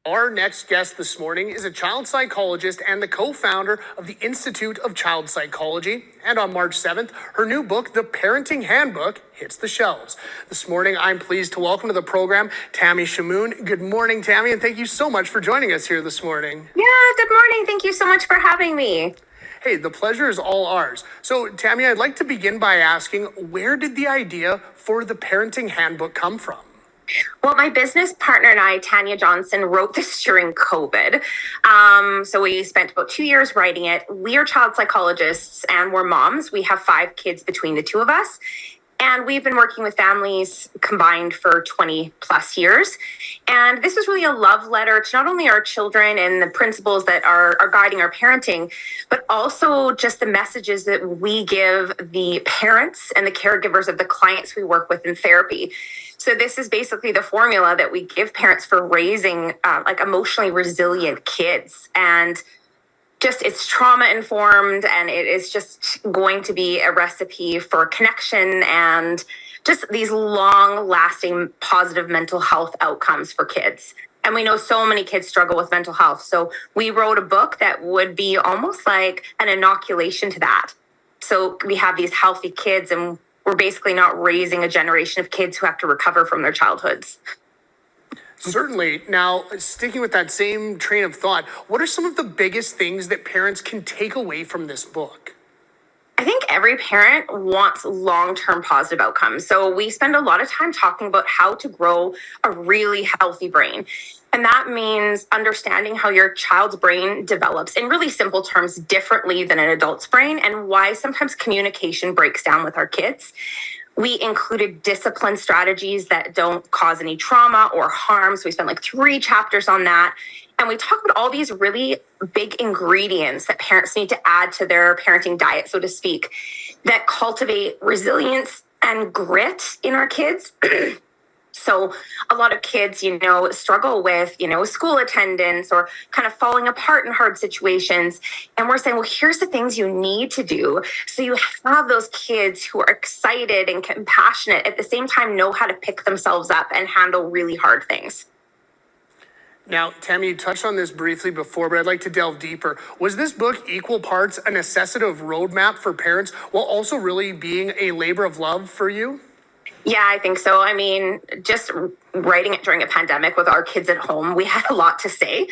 Our next guest this morning is a child psychologist and the co-founder of the Institute of Child Psychology. And on March 7th, her new book, The Parenting Handbook, hits the shelves. This morning, I'm pleased to welcome to the program Tammy Schamuhn. Good morning, Tammy, and thank you so much for joining us here this morning. Yeah, good morning. Thank you so much for having me. Hey, the pleasure is all ours. So, Tammy, I'd like to begin by asking, where did the idea for the Parenting Handbook come from? Well, my business partner and I, Tania Johnson, wrote this during COVID. So we spent about 2 years writing it. We are child psychologists and we're moms. We have 5 kids between the two of us. And we've been working with families combined for 20 plus years. And this is really a love letter to not only our children and the principles that are guiding our parenting, but also just the messages that we give the parents and the caregivers of the clients we work with in therapy. So this is basically the formula that we give parents for raising emotionally resilient kids. And just it's trauma informed, and it is just going to be a recipe for connection and just these long lasting positive mental health outcomes for kids. And we know so many kids struggle with mental health. So we wrote a book that would be almost like an inoculation to that. So we have these healthy kids, and we're basically not raising a generation of kids who have to recover from their childhoods. Certainly. Now, sticking with that same train of thought, what are some of the biggest things that parents can take away from this book? I think every parent wants long-term positive outcomes. So we spend a lot of time talking about how to grow a really healthy brain. And that means understanding how your child's brain develops in really simple terms differently than an adult's brain, and why sometimes communication breaks down with our kids. We included discipline strategies that don't cause any trauma or harm. So we spent 3 chapters on that. And we talk about all these really big ingredients that parents need to add to their parenting diet, so to speak, that cultivate resilience and grit in our kids. So a lot of kids, struggle with, school attendance or kind of falling apart in hard situations. And we're saying, well, here's the things you need to do so you have those kids who are excited and compassionate, at the same time know how to pick themselves up and handle really hard things. Now, Tammy, you touched on this briefly before, but I'd like to delve deeper. Was this book equal parts a necessitative roadmap for parents while also really being a labor of love for you? Yeah, I think so. I mean, just writing it during a pandemic with our kids at home, we had a lot to say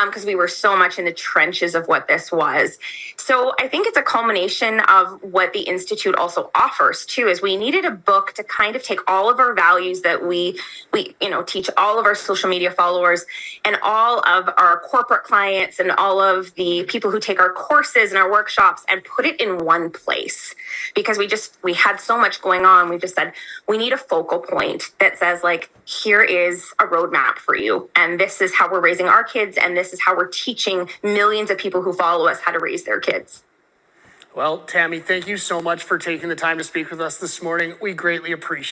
because we were so much in the trenches of what this was. So I think it's a culmination of what the Institute also offers too, is we needed a book to kind of take all of our values that we teach all of our social media followers and all of our corporate clients and all of the people who take our courses and our workshops and put it in one place. Because we had so much going on. We just said, we need a focal point that says here is a roadmap for you. And this is how we're raising our kids. And this is how we're teaching millions of people who follow us how to raise their kids. Well, Tammy, thank you so much for taking the time to speak with us this morning. We greatly appreciate it.